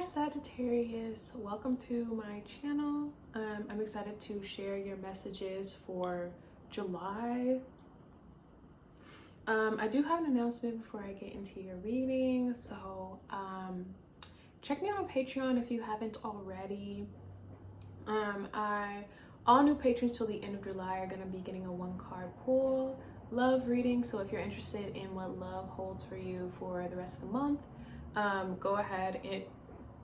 Sagittarius, welcome to my channel. I'm excited to share your messages for July. I do have an announcement before I get into your reading, so check me out on Patreon if you haven't already. All new patrons till the end of July are going to be getting a 1-card pull love reading, so if you're interested in what love holds for you for the rest of the month, go ahead and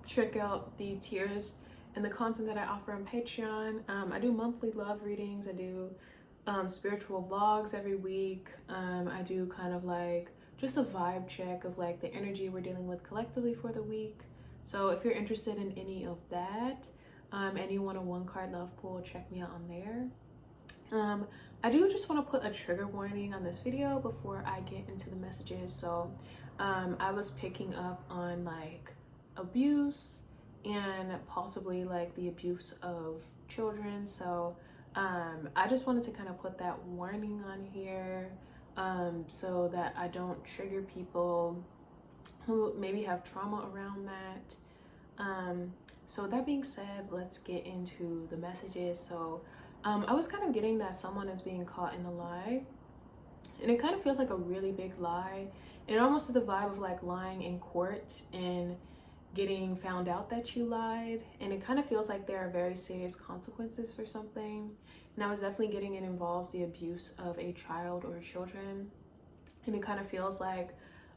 check out the tiers and the content that I offer on Patreon. I do monthly love readings. I do spiritual vlogs every week. I do kind of like just a vibe check of like the energy we're dealing with collectively for the week. So if you're interested in any of that, and you want a 1-card love pull, check me out on there. I do just want to put a trigger warning on this video before I get into the messages. So I was picking up on like abuse and possibly like the abuse of children, so I just wanted to kind of put that warning on here so that I don't trigger people who maybe have trauma around that. So that being said, let's get into the messages. So I was kind of getting that someone is being caught in a lie, and it kind of feels like a really big lie. It almost is the vibe of like lying in court and getting found out that you lied, and it kind of feels like there are very serious consequences for something. And I was definitely getting it involves the abuse of a child or children, and it kind of feels like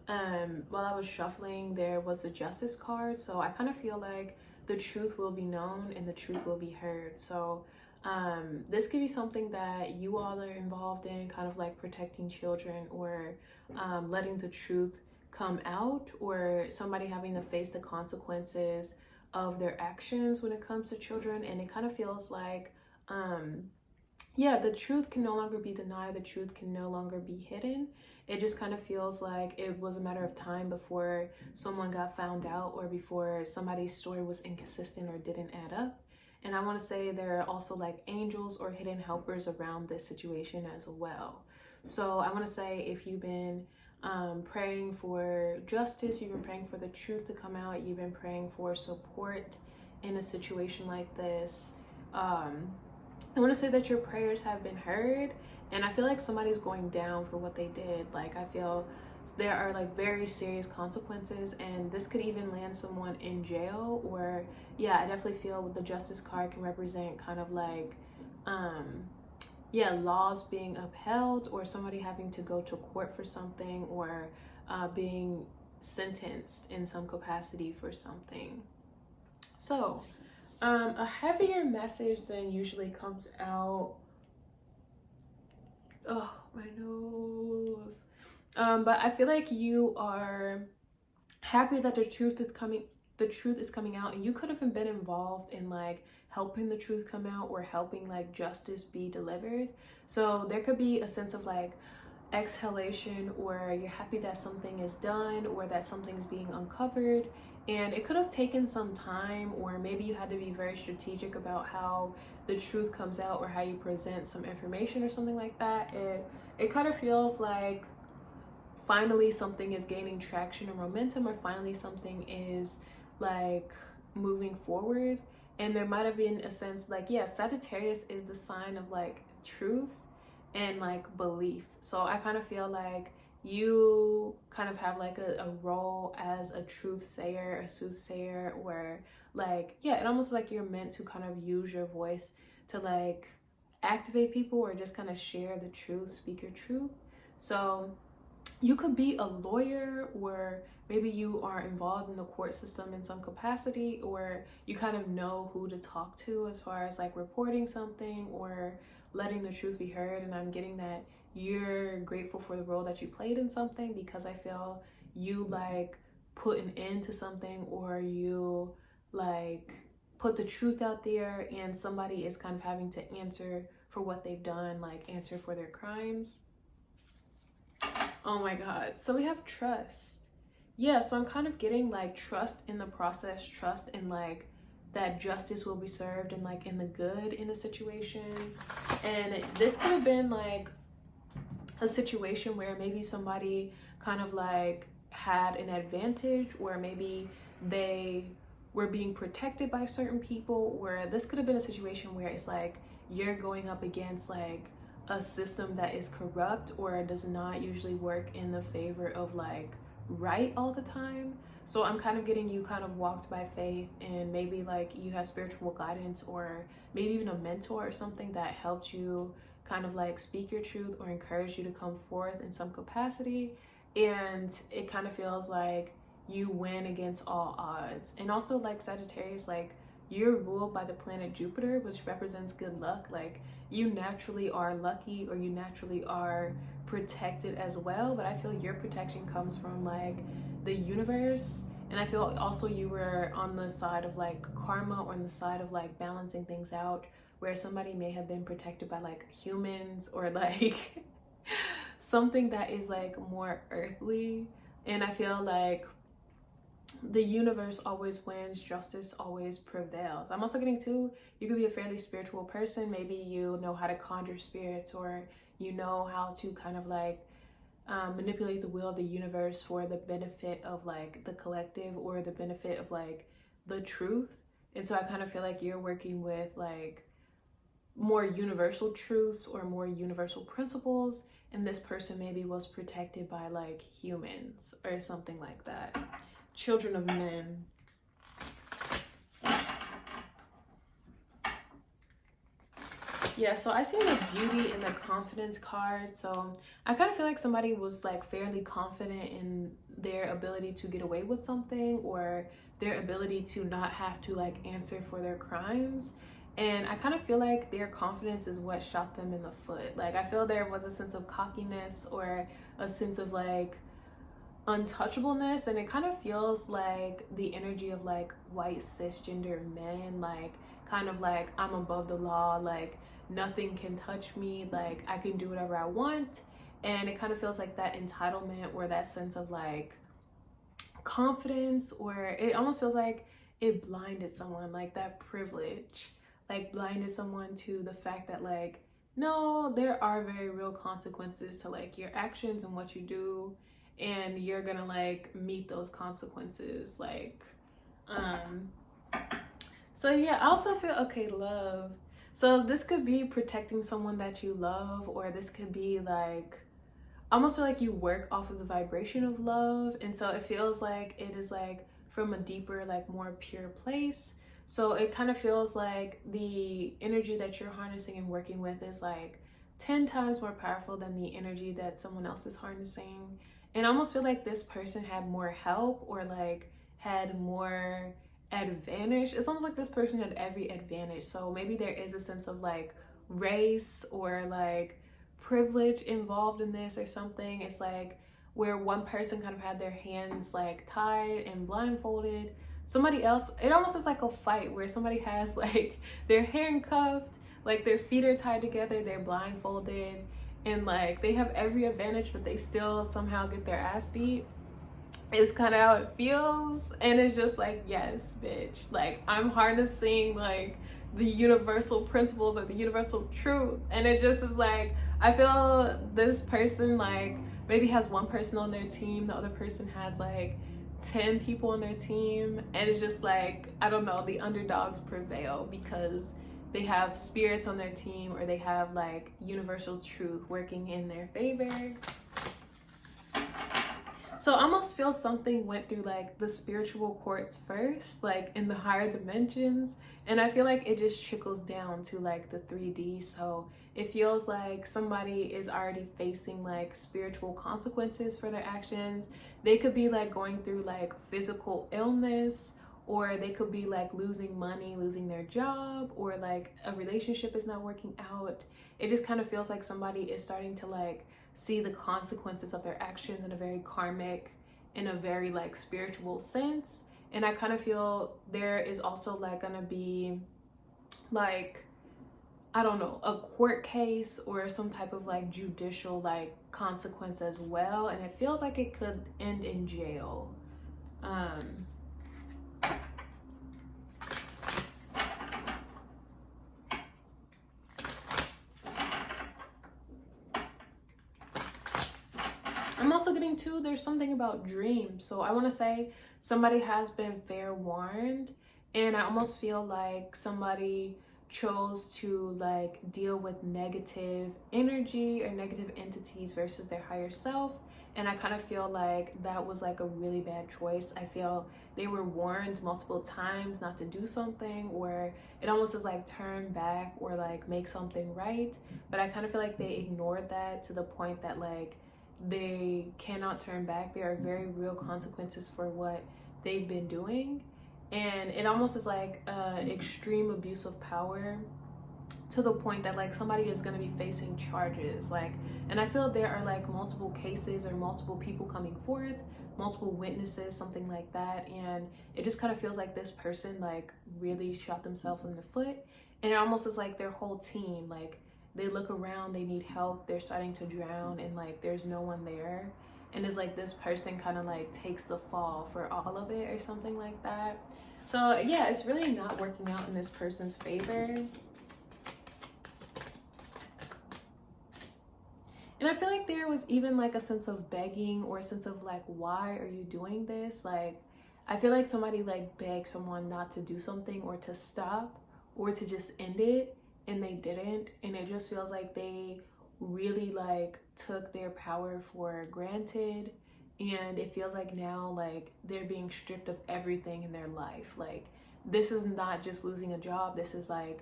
while I was shuffling there was the justice card, so I kind of feel like the truth will be known and the truth will be heard. So this could be something that you all are involved in, kind of like protecting children, or letting the truth come out, or somebody having to face the consequences of their actions when it comes to children. And it kind of feels like the truth can no longer be denied, the truth can no longer be hidden. It just kind of feels like it was a matter of time before someone got found out, or before somebody's story was inconsistent or didn't add up. And I want to say there are also like angels or hidden helpers around this situation as well. So I want to say, if you've been praying for justice, you've been praying for the truth to come out, you've been praying for support in a situation like this, I want to say that your prayers have been heard, and I feel like somebody's going down for what they did. Like, I feel there are like very serious consequences, and this could even land someone in jail. Or I definitely feel the justice card can represent kind of like laws being upheld, or somebody having to go to court for something, or being sentenced in some capacity for something. So a heavier message than usually comes out. Oh, my nose. But I feel like you are happy that the truth is coming out, and you could have been involved in like helping the truth come out, or helping like justice be delivered. So there could be a sense of like exhalation, or you're happy that something is done, or that something's being uncovered. And it could have taken some time, or maybe you had to be very strategic about how the truth comes out, or how you present some information or something like that. It kind of feels like finally something is gaining traction or momentum, or finally something is like moving forward. And there might have been a sense like, Sagittarius is the sign of like truth and like belief. So I kind of feel like you kind of have like a role as a truth sayer, a soothsayer, where like, it almost like you're meant to kind of use your voice to like activate people, or just kind of share the truth, speak your truth. So you could be a lawyer, or maybe you are involved in the court system in some capacity, or you kind of know who to talk to as far as like reporting something or letting the truth be heard. And I'm getting that you're grateful for the role that you played in something, because I feel you like put an end to something, or you like put the truth out there, and somebody is kind of having to answer for what they've done, like answer for their crimes. Oh my God. So we have trust. So I'm kind of getting like trust in the process, trust in like that justice will be served, and like in the good in a situation. And this could have been like a situation where maybe somebody kind of like had an advantage, or maybe they we're being protected by certain people, or this could have been a situation where it's like you're going up against like a system that is corrupt or does not usually work in the favor of like right all the time. So I'm kind of getting you kind of walked by faith, and maybe like you have spiritual guidance or maybe even a mentor or something that helped you kind of like speak your truth or encourage you to come forth in some capacity. And it kind of feels like you win against all odds. And also like Sagittarius, like you're ruled by the planet Jupiter, which represents good luck. Like you naturally are lucky, or you naturally are protected as well. But I feel your protection comes from like the universe. And I feel also you were on the side of like karma, or on the side of like balancing things out, where somebody may have been protected by like humans, or like something that is like more earthly. And I feel like the universe always wins, justice always prevails. I'm also getting too, you could be a fairly spiritual person. Maybe you know how to conjure spirits, or you know how to kind of like manipulate the will of the universe for the benefit of like the collective, or the benefit of like the truth. And so I kind of feel like you're working with like more universal truths or more universal principles, and this person maybe was protected by like humans or something like that. Children of men. Yeah, so I see the beauty and the confidence card. So I kind of feel like somebody was like fairly confident in their ability to get away with something, or their ability to not have to like answer for their crimes. And I kind of feel like their confidence is what shot them in the foot. Like I feel there was a sense of cockiness, or a sense of like untouchableness, and it kind of feels like the energy of like white cisgender men, like kind of like I'm above the law, like nothing can touch me, like I can do whatever I want. And it kind of feels like that entitlement, or that sense of like confidence, or it almost feels like it blinded someone, like that privilege like blinded someone to the fact that like no, there are very real consequences to like your actions and what you do, and you're gonna like meet those consequences. Like so yeah, I also feel okay, love. So this could be protecting someone that you love, or this could be like I almost feel like you work off of the vibration of love, and so it feels like it is like from a deeper, like more pure place. So it kind of feels like the energy that you're harnessing and working with is like 10 times more powerful than the energy that someone else is harnessing. And I almost feel like this person had more help, or like had more advantage. It's almost like this person had every advantage. So maybe there is a sense of like race, or like privilege involved in this or something. It's like where one person kind of had their hands like tied and blindfolded. Somebody else, it almost is like a fight where somebody has like they're handcuffed, like their feet are tied together, they're blindfolded, and like they have every advantage, but they still somehow get their ass beat. It's kind of how it feels. And it's just like, yes, bitch, like I'm harnessing like the universal principles or the universal truth. And it just is like, I feel this person like maybe has one person on their team, the other person has like 10 people on their team, and it's just like, I don't know, the underdogs prevail because they have spirits on their team, or they have like universal truth working in their favor. So I almost feel something went through like the spiritual courts first, like in the higher dimensions, and I feel like it just trickles down to like the 3D. So it feels like somebody is already facing like spiritual consequences for their actions. They could be like going through like physical illness, or they could be like losing money, losing their job, or like a relationship is not working out. It just kind of feels like somebody is starting to like see the consequences of their actions in a very karmic, in a very like spiritual sense. And I kind of feel there is also like gonna be like, I don't know, a court case or some type of like judicial like consequence as well, and it feels like it could end in jail. I'm also getting too, there's something about dreams. So I want to say somebody has been fair warned, And I almost feel like somebody chose to like deal with negative energy or negative entities versus their higher self. And I kind of feel like that was like a really bad choice. I feel they were warned multiple times not to do something, or it almost is like turn back or like make something right. But I kind of feel like they ignored that to the point that like they cannot turn back. There are very real consequences for what they've been doing. And it almost is like extreme abuse of power to the point that like somebody is going to be facing charges, like, and I feel there are like multiple cases or multiple people coming forth, multiple witnesses, something like that. And it just kind of feels like this person like really shot themselves in the foot. And it almost is like their whole team, like they look around, they need help, they're starting to drown, and like there's no one there. And it's like this person kind of like takes the fall for all of it or something like that. So yeah, it's really not working out in this person's favor. And I feel like there was even like a sense of begging or a sense of like, why are you doing this? Like, I feel like somebody like begged someone not to do something or to stop or to just end it, and they didn't. And it just feels like they really like took their power for granted. And it feels like now like they're being stripped of everything in their life. Like, this is not just losing a job. This is like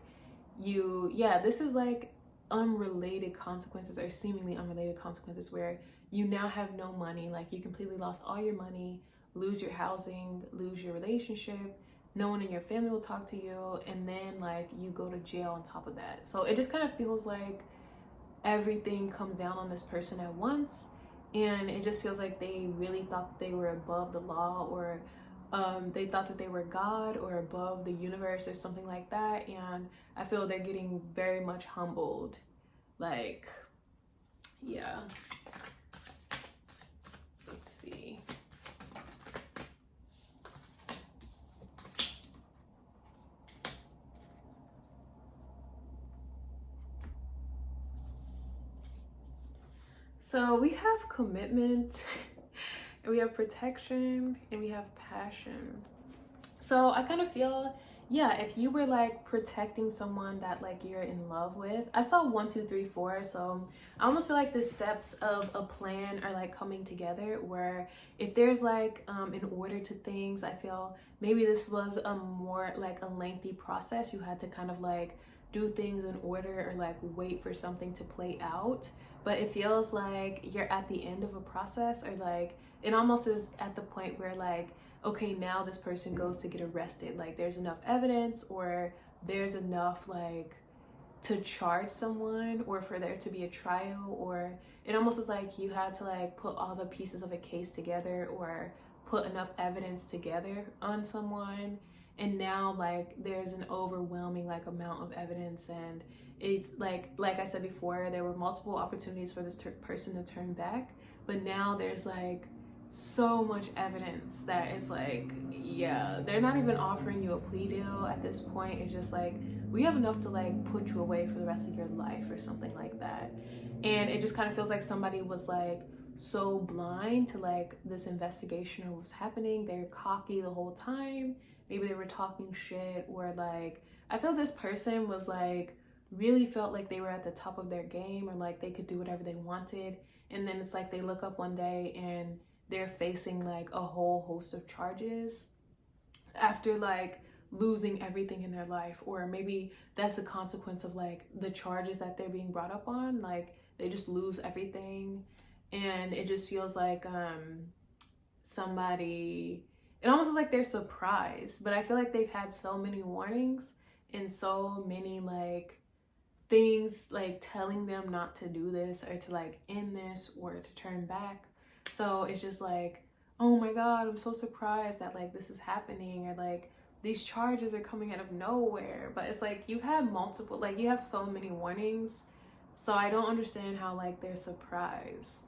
this is like unrelated consequences, or seemingly unrelated consequences, where you now have no money, like you completely lost all your money, lose your housing, lose your relationship, no one in your family will talk to you, and then like you go to jail on top of that. So it just kind of feels like everything comes down on this person at once, and it just feels like they really thought that they were above the law, or they thought that they were God or above the universe or something like that. And I feel they're getting very much humbled. Like, yeah. Let's see. So we have commitment, and we have protection, and we have passion. So I kind of feel, yeah, if you were like protecting someone that like you're in love with, I saw 1, 2, 3, 4. So I almost feel like the steps of a plan are like coming together, where if there's like an order to things, I feel maybe this was a more like a lengthy process. You had to kind of like do things in order, or like wait for something to play out. But it feels like you're at the end of a process, or like it almost is at the point where like, okay, now this person goes to get arrested. Like there's enough evidence, or there's enough like to charge someone, or for there to be a trial, or it almost is like you had to like put all the pieces of a case together, or put enough evidence together on someone. And now like there's an overwhelming like amount of evidence, and it's like I said before, there were multiple opportunities for this person to turn back, but now there's like so much evidence that it's like, yeah, they're not even offering you a plea deal at this point. It's just like, we have enough to like put you away for the rest of your life or something like that. And it just kind of feels like somebody was like so blind to like this investigation or what's happening. They're cocky the whole time. Maybe they were talking shit, or like I feel this person was like really felt like they were at the top of their game, or like they could do whatever they wanted. And then it's like they look up one day and they're facing like a whole host of charges after like losing everything in their life. Or maybe that's a consequence of like the charges that they're being brought up on. Like they just lose everything, and it just feels like somebody, it almost is like they're surprised. But I feel like they've had so many warnings and so many like things like telling them not to do this, or to like end this, or to turn back. So it's just like, oh my God, I'm so surprised that like this is happening, or like these charges are coming out of nowhere. But it's like you've had multiple, like you have so many warnings. So I don't understand how like they're surprised.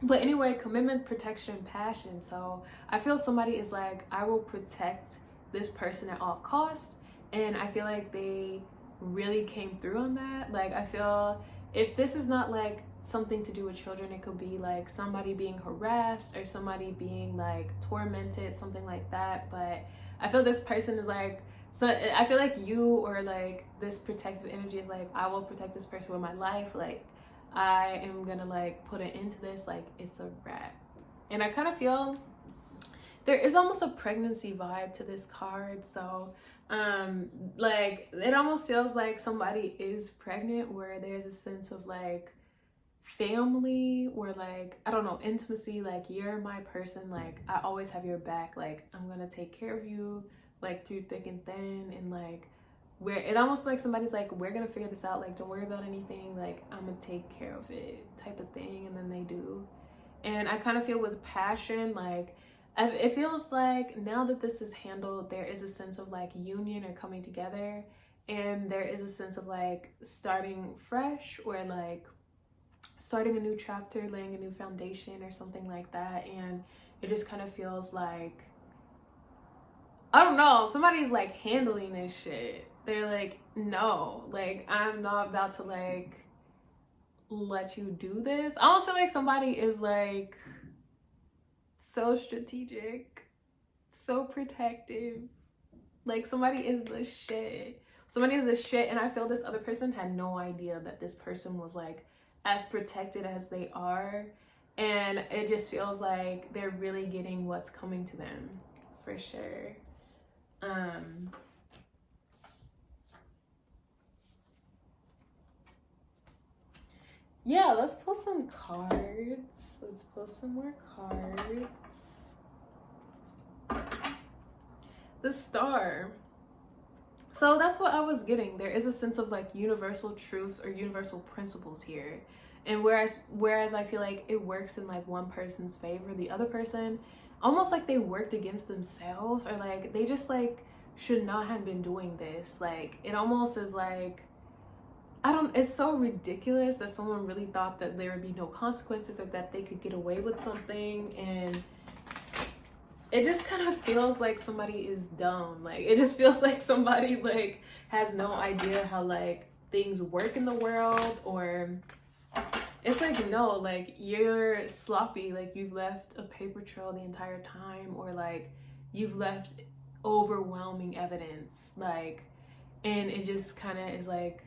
But anyway, commitment, protection, passion. So I feel somebody is like, I will protect this person at all costs. And I feel like they really came through on that. Like I feel if this is not like something to do with children. It could be like somebody being harassed or somebody being like tormented, something like that. But I feel this person is like, so I feel like you, or like this protective energy is like, I will protect this person with my life. Like, I am gonna like put an end to this. Like, it's a wrap. And I kind of feel there is almost a pregnancy vibe to this card. So like it almost feels like somebody is pregnant, where there's a sense of like family, or like, I don't know, intimacy. Like, you're my person, like I always have your back, like I'm gonna take care of you like through thick and thin. And like, where it almost like somebody's like, we're gonna figure this out, like don't worry about anything, like I'm gonna take care of it type of thing. And then they do. And I kind of feel with passion, like it feels like now that this is handled, there is a sense of like union or coming together, and there is a sense of like starting fresh, or like starting a new chapter, laying a new foundation or something like that. And it just kind of feels like, I don't know, somebody's like handling this shit. They're like, no, like I'm not about to like let you do this. I almost feel like somebody is like so strategic, so protective. Like somebody is the shit. Somebody is the shit. And I feel this other person had no idea that this person was like as protected as they are. And it just feels like they're really getting what's coming to them, for sure. Yeah, let's pull some cards. Let's pull some more cards. The Star. So that's what I was getting. There is a sense of like universal truths or universal principles here. And whereas I feel like it works in like one person's favor, the other person, almost like they worked against themselves, or like they just like should not have been doing this. Like it almost is like, it's so ridiculous that someone really thought that there would be no consequences, or that they could get away with something. And it just kind of feels like somebody is dumb. Like it just feels like somebody like has no idea how like things work in the world, or it's like, no, like you're sloppy, like you've left a paper trail the entire time, or like you've left overwhelming evidence, like, and it just kind of is like,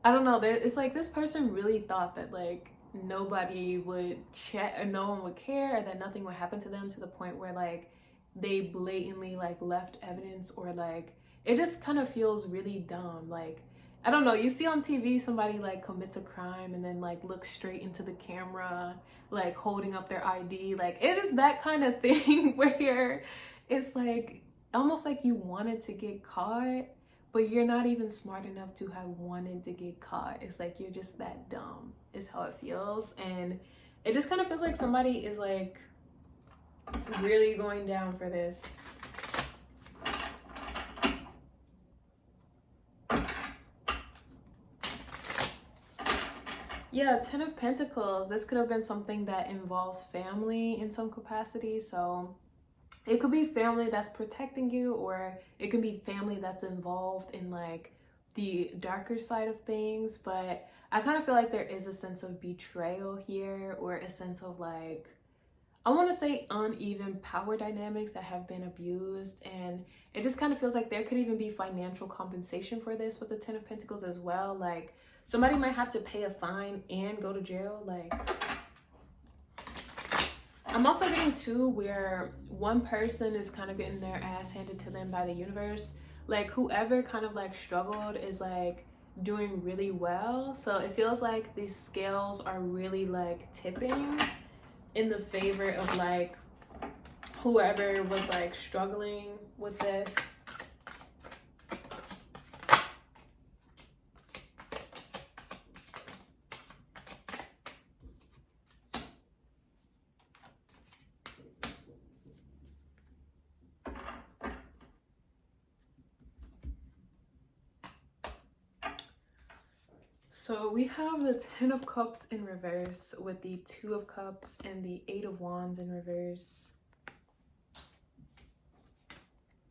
I don't know, it's like this person really thought that like nobody would check, or no one would care, or that nothing would happen to them, to the point where like they blatantly like left evidence, or like it just kind of feels really dumb. Like, I don't know, you see on TV somebody like commits a crime and then like looks straight into the camera, like holding up their ID. Like it is that kind of thing where it's like almost like you wanted to get caught, but you're not even smart enough to have wanted to get caught. It's like you're just that dumb, is how it feels. And it just kind of feels like somebody is like really going down for this. Yeah, Ten of Pentacles. This could have been something that involves family in some capacity. So it could be family that's protecting you, or it could be family that's involved in like the darker side of things. But I kind of feel like there is a sense of betrayal here, or a sense of like, I want to say uneven power dynamics that have been abused. And it just kind of feels like there could even be financial compensation for this with the Ten of Pentacles as well. Like somebody might have to pay a fine and go to jail. Like I'm also getting too where one person is kind of getting their ass handed to them by the universe. Like whoever kind of like struggled is like doing really well. So it feels like these scales are really like tipping in the favor of like whoever was like struggling with this. So we have the Ten of Cups in reverse with the Two of Cups and the Eight of Wands in reverse.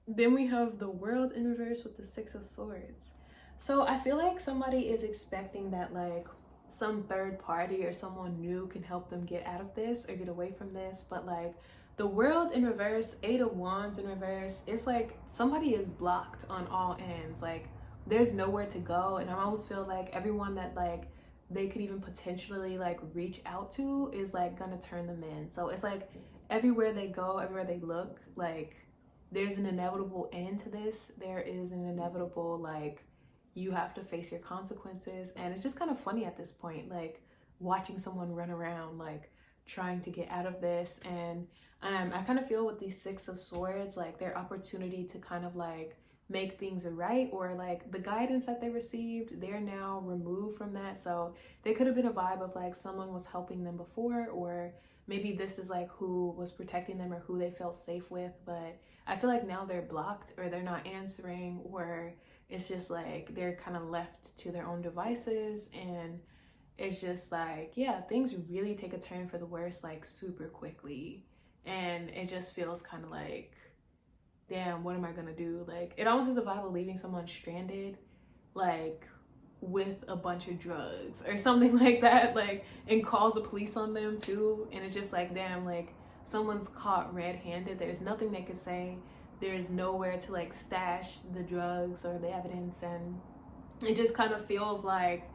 Then we have the World in reverse with the Six of Swords. So I feel like somebody is expecting that like some third party or someone new can help them get out of this or get away from this. But like the world in reverse, 8 of Wands in reverse, it's like somebody is blocked on all ends. Like there's nowhere to go. And I almost feel like everyone that like they could even potentially like reach out to is like gonna turn them in. So it's like everywhere they go, everywhere they look, like there's an inevitable end to this. There is an inevitable like you have to face your consequences. And it's just kind of funny at this point, like watching someone run around like trying to get out of this. And I kind of feel with these 6 of Swords, like their opportunity to kind of like make things right, or like the guidance that they received, they're now removed from that. So there could have been a vibe of like someone was helping them before, or maybe this is like who was protecting them or who they felt safe with. But I feel like now they're blocked, or they're not answering, or it's just like they're kind of left to their own devices. And it's just like, yeah, things really take a turn for the worse like super quickly. And it just feels kind of like, damn, what am I gonna do? Like it almost is a vibe of leaving someone stranded, like with a bunch of drugs or something like that, like, and calls the police on them too. And it's just like, damn, like someone's caught red-handed. There's nothing they could say. There's nowhere to like stash the drugs or the evidence. And it just kind of feels like,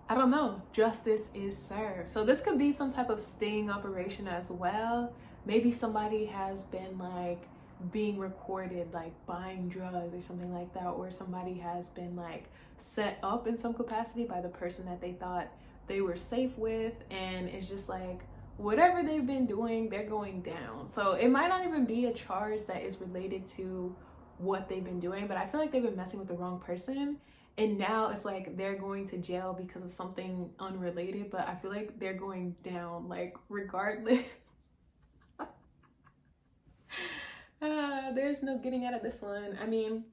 I don't know, justice is served. So this could be some type of sting operation as well. Maybe somebody has been like being recorded like buying drugs or something like that, or somebody has been like set up in some capacity by the person that they thought they were safe with. And it's just like whatever they've been doing, they're going down. So it might not even be a charge that is related to what they've been doing, but I feel like they've been messing with the wrong person. And now it's like they're going to jail because of something unrelated, but I feel like they're going down like regardless. There's no getting out of this one. I mean,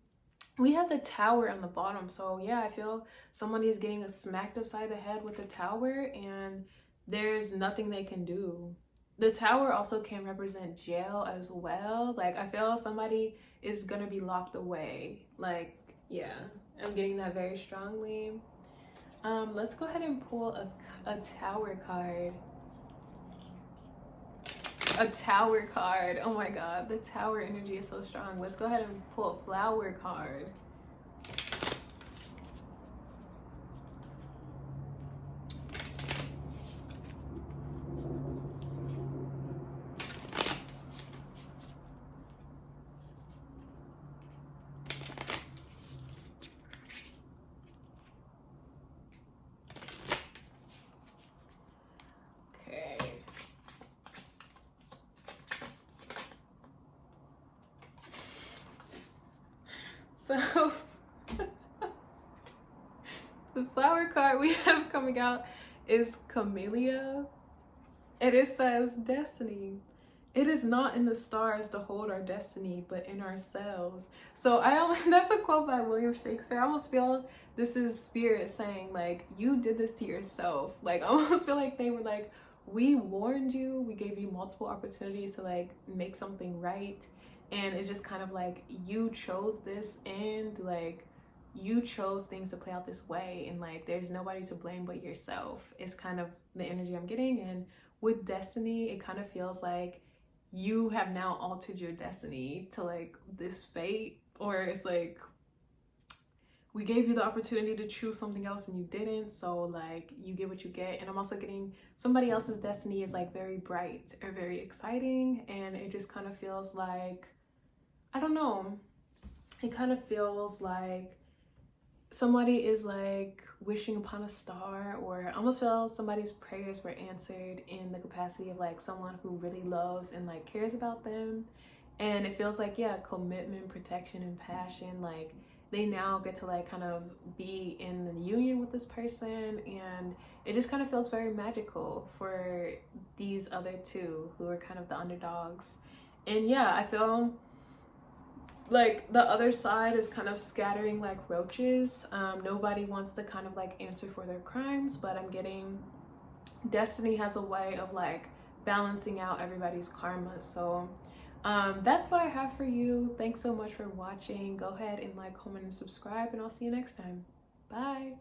we have the Tower on the bottom. So yeah, I feel somebody is getting smacked upside the head with the Tower, and there's nothing they can do. The Tower also can represent jail as well. Like I feel somebody is gonna be locked away. Like, yeah, I'm getting that very strongly. Let's go ahead and pull a Tower card. A Tower card. Oh my god, the Tower energy is so strong. Let's go ahead and pull a Flower card. So the Flower card we have coming out is Camellia, and it says destiny. It is not in the stars to hold our destiny, but in ourselves. So that's a quote by William Shakespeare. I almost feel this is spirit saying like, you did this to yourself. Like I almost feel like they were like, we warned you, we gave you multiple opportunities to like make something right. And it's just kind of like, you chose this, and like you chose things to play out this way, and like there's nobody to blame but yourself. It's kind of the energy I'm getting. And with destiny, it kind of feels like you have now altered your destiny to like this fate, or it's like we gave you the opportunity to choose something else and you didn't, so like you get what you get. And I'm also getting somebody else's destiny is like very bright or very exciting, and it just kind of feels like, I don't know, it kind of feels like somebody is like wishing upon a star, or I almost feel somebody's prayers were answered in the capacity of like someone who really loves and like cares about them. And it feels like, yeah, commitment, protection, and passion, like they now get to like kind of be in the union with this person. And it just kind of feels very magical for these other two who are kind of the underdogs. And yeah, I feel like the other side is kind of scattering like roaches. Nobody wants to kind of like answer for their crimes, but I'm getting destiny has a way of like balancing out everybody's karma. So that's what I have for you. Thanks so much for watching. Go ahead and like, comment, and subscribe, and I'll see you next time. Bye.